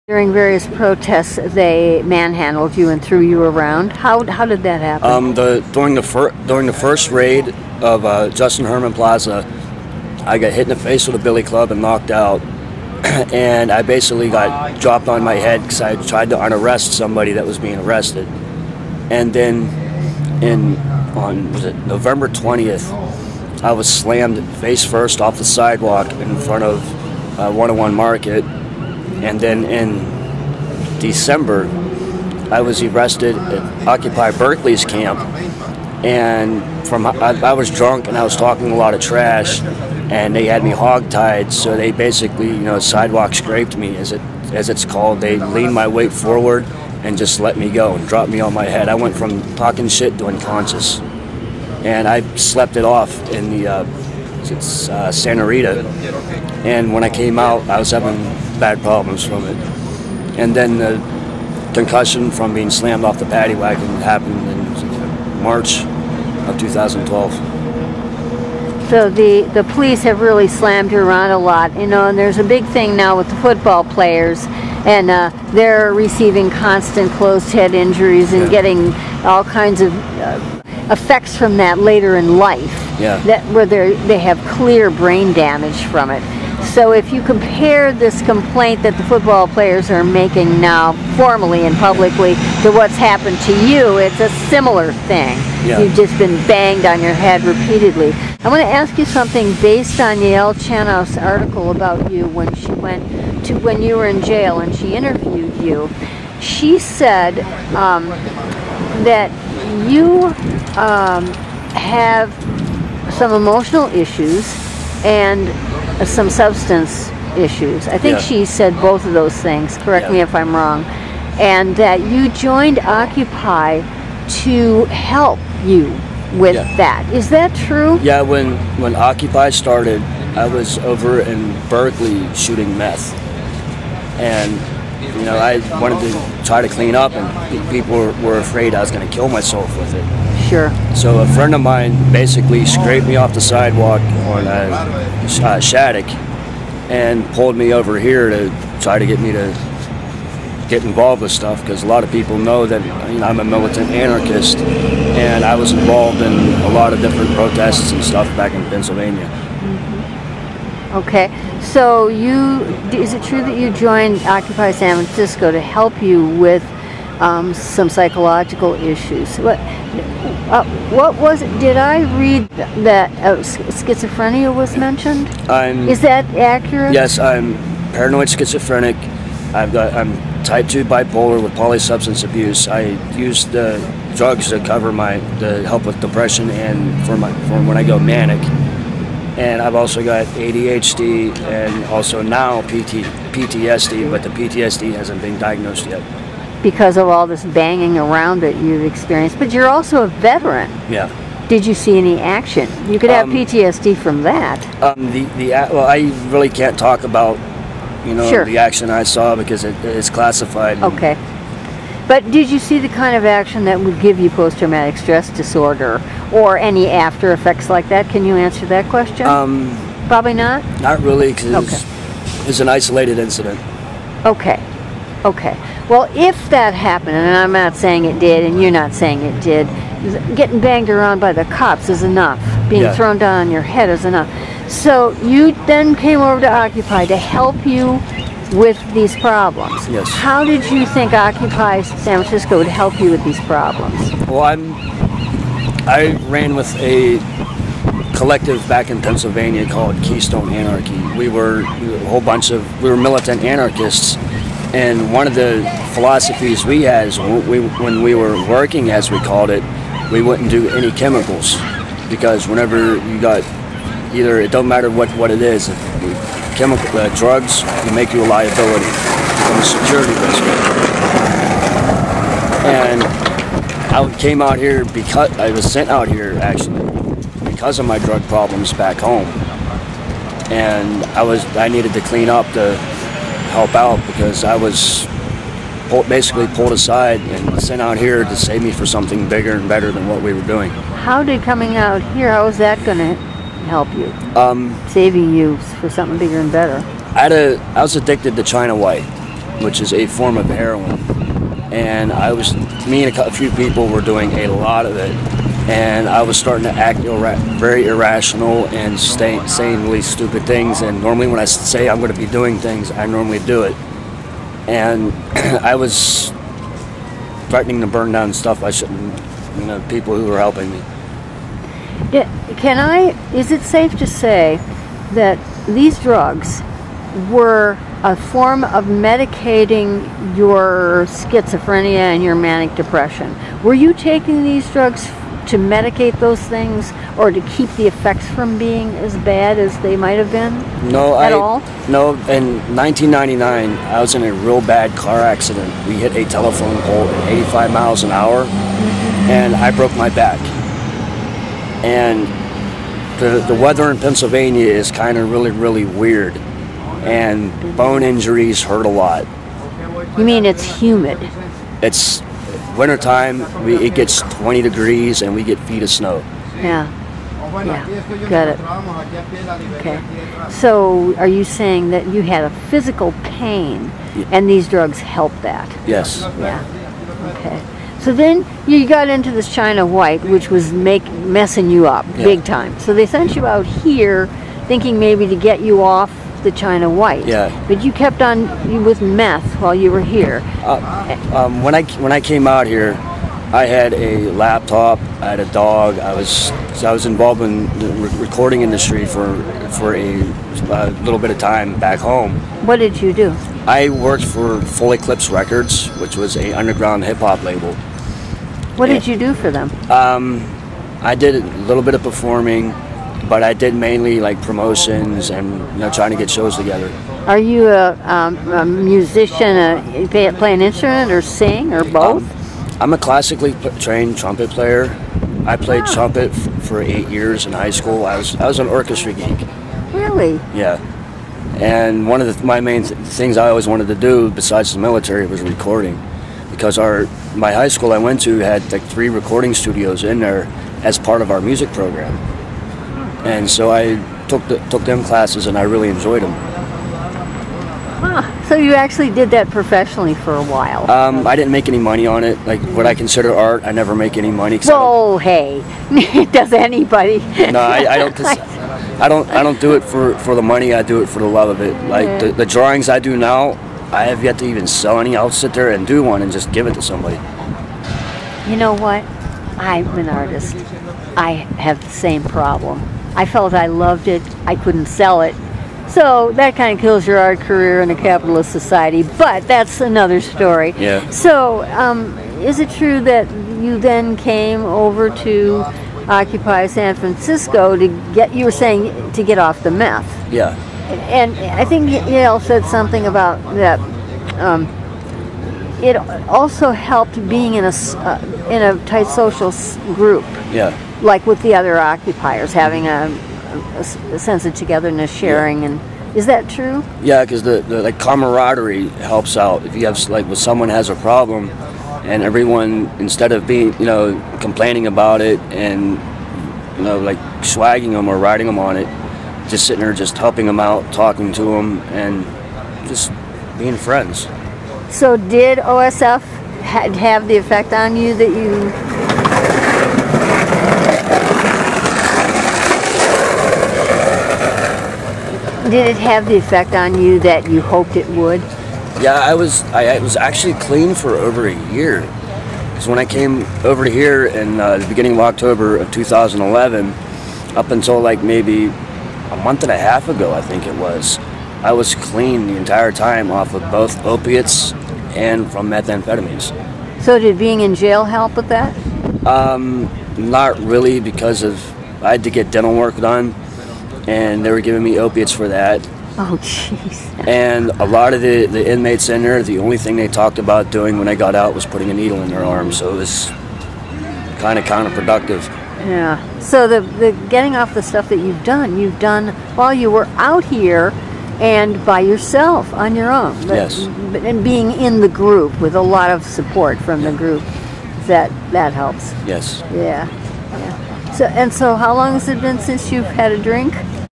During various protests, they manhandled you and threw you around. How did that happen? During the first raid of Justin Herman Plaza, I got hit in the face with a billy club and knocked out, and I basically got dropped on my head because I tried to unarrest somebody that was being arrested. And then on November 20th, I was slammed face first off the sidewalk in front of 101 Market. And then in December, I was arrested at Occupy Berkeley's camp, and I was drunk and I was talking a lot of trash, and they had me hogtied. So they basically, sidewalk scraped me, as it's called. They leaned my weight forward and just let me go and dropped me on my head. I went from talking shit to unconscious, and I slept it off in the Santa Rita. And when I came out, I was having bad problems from it. And then the concussion from being slammed off the paddy wagon happened in March of 2012. So the police have really slammed you around a lot, and there's a big thing now with the football players, and they're receiving constant closed head injuries and getting all kinds of effects from that later in life. Yeah. Where they have clear brain damage from it. So if you compare this complaint that the football players are making now, formally and publicly, to what's happened to you, it's a similar thing. Yeah. You've just been banged on your head repeatedly. I want to ask you something based on Yael Chanoff's article about you when she went to when you were in jail and she interviewed you. She said that you have some emotional issues and some substance issues. I think she said both of those things. Correct me if I'm wrong. And that you joined Occupy to help you with that. Is that true? Yeah, when Occupy started, I was over in Berkeley shooting meth. And, I wanted to try to clean up, and people were afraid I was going to kill myself with it. Sure. So a friend of mine basically scraped me off the sidewalk on Shattuck and pulled me over here to try to get me to get involved with stuff, because a lot of people know that I'm a militant anarchist, and I was involved in a lot of different protests and stuff back in Pennsylvania. Okay, so is it true that you joined Occupy San Francisco to help you with some psychological issues? What was it? Did I read that schizophrenia was mentioned? Is that accurate? Yes, I'm paranoid schizophrenic. I'm type 2 bipolar with polysubstance abuse. I use the drugs to help with depression and for when I go manic. And I've also got ADHD and also now PTSD, but the PTSD hasn't been diagnosed yet. Because of all this banging around that you've experienced. But you're also a veteran. Yeah. Did you see any action? You could have PTSD from that. Well, I really can't talk about, the action I saw because it's classified. Okay. But did you see the kind of action that would give you post-traumatic stress disorder or any after effects like that? Can you answer that question? Probably not? Not really, because it's an isolated incident. Okay. Okay. Well, if that happened, and I'm not saying it did, and you're not saying it did, getting banged around by the cops is enough. Being thrown down on your head is enough. So you then came over to Occupy to help you with these problems. Yes. How did you think Occupy San Francisco would help you with these problems? Well, I ran with a collective back in Pennsylvania called Keystone Anarchy. We were militant anarchists, and one of the philosophies we had is when we were working, as we called it, we wouldn't do any chemicals, because whenever you got it don't matter what it is, drugs can make you a liability and a security risk. And I came out here because I was sent out here actually because of my drug problems back home, and I needed to clean up to help out because I was basically pulled aside and sent out here to save me for something bigger and better than what we were doing. How did coming out here, how is that going to help you? Saving you for something bigger and better? I was addicted to China White, which is a form of heroin. And me and a few people were doing a lot of it, and I was starting to act very irrational and saying really stupid things. And normally when I say I'm going to be doing things, I normally do it. And I was threatening to burn down stuff I shouldn't, people who were helping me. Yeah, is it safe to say that these drugs were a form of medicating your schizophrenia and your manic depression? Were you taking these drugs to medicate those things, or to keep the effects from being as bad as they might have been? No, at all? No, in 1999, I was in a real bad car accident. We hit a telephone pole at 85 miles an hour, and I broke my back. And the weather in Pennsylvania is kind of really weird, and bone injuries hurt a lot. You mean it's humid? It's wintertime, it gets 20 degrees and we get feet of snow. Yeah, got it. Okay. So are you saying that you had a physical pain, and these drugs help that? Yes. Yeah, okay. So then you got into this China White, which was messing you up big time. So they sent you out here thinking maybe to get you off the China White. Yeah. But you kept on with meth while you were here. When I came out here, I had a laptop, I had a dog. I was involved in the recording industry for a little bit of time back home. What did you do? I worked for Full Eclipse Records, which was an underground hip hop label. What did you do for them? I did a little bit of performing, but I did mainly like promotions and trying to get shows together. Are you a musician, play an instrument or sing or both? I'm a classically trained trumpet player. I played trumpet for 8 years in high school. I was an orchestra geek. Really? Yeah. And one of my main things I always wanted to do besides the military was recording, because my high school I went to had like 3 recording studios in there as part of our music program. And so I took them classes, and I really enjoyed them. So you actually did that professionally for a while? I didn't make any money on it. Like what I consider art, I never make any money. Whoa, hey, does anybody? No, I don't. I don't do it for the money. I do it for the love of it. Like the drawings I do now, I have yet to even sell any. I'll sit there and do one and just give it to somebody. You know what? I'm an artist. I have the same problem. I felt I loved it. I couldn't sell it. So that kind of kills your art career in a capitalist society, but that's another story. Yeah. So is it true that you then came over to occupy San Francisco you were saying to get off the meth? Yeah. And I think Yale said something about that. It also helped being in a tight social group. Yeah. Like with the other occupiers, having a sense of togetherness, sharing, and is that true? Yeah, because the camaraderie helps out. If you have when someone has a problem, and everyone, instead of being complaining about it and like swagging them or riding them on it, just sitting there, just helping them out, talking to them, and just being friends. So did OSF have the effect on you that you? Did it have the effect on you that you hoped it would? Yeah, I was actually clean for over a year. Because when I came over to here in the beginning of October of 2011, up until like maybe a month and a half ago, I think it was, I was clean the entire time off of both opiates and from methamphetamines. So did being in jail help with that? Not really, because I had to get dental work done, and they were giving me opiates for that. Oh, jeez. And a lot of the inmates in there, the only thing they talked about doing when they got out was putting a needle in their arm, so it was kind of counterproductive. Yeah. So the getting off the stuff that you've done while you were out here and by yourself, on your own. Yes. And being in the group with a lot of support from the group, that helps. Yes. Yeah. So how long has it been since you've had a drink?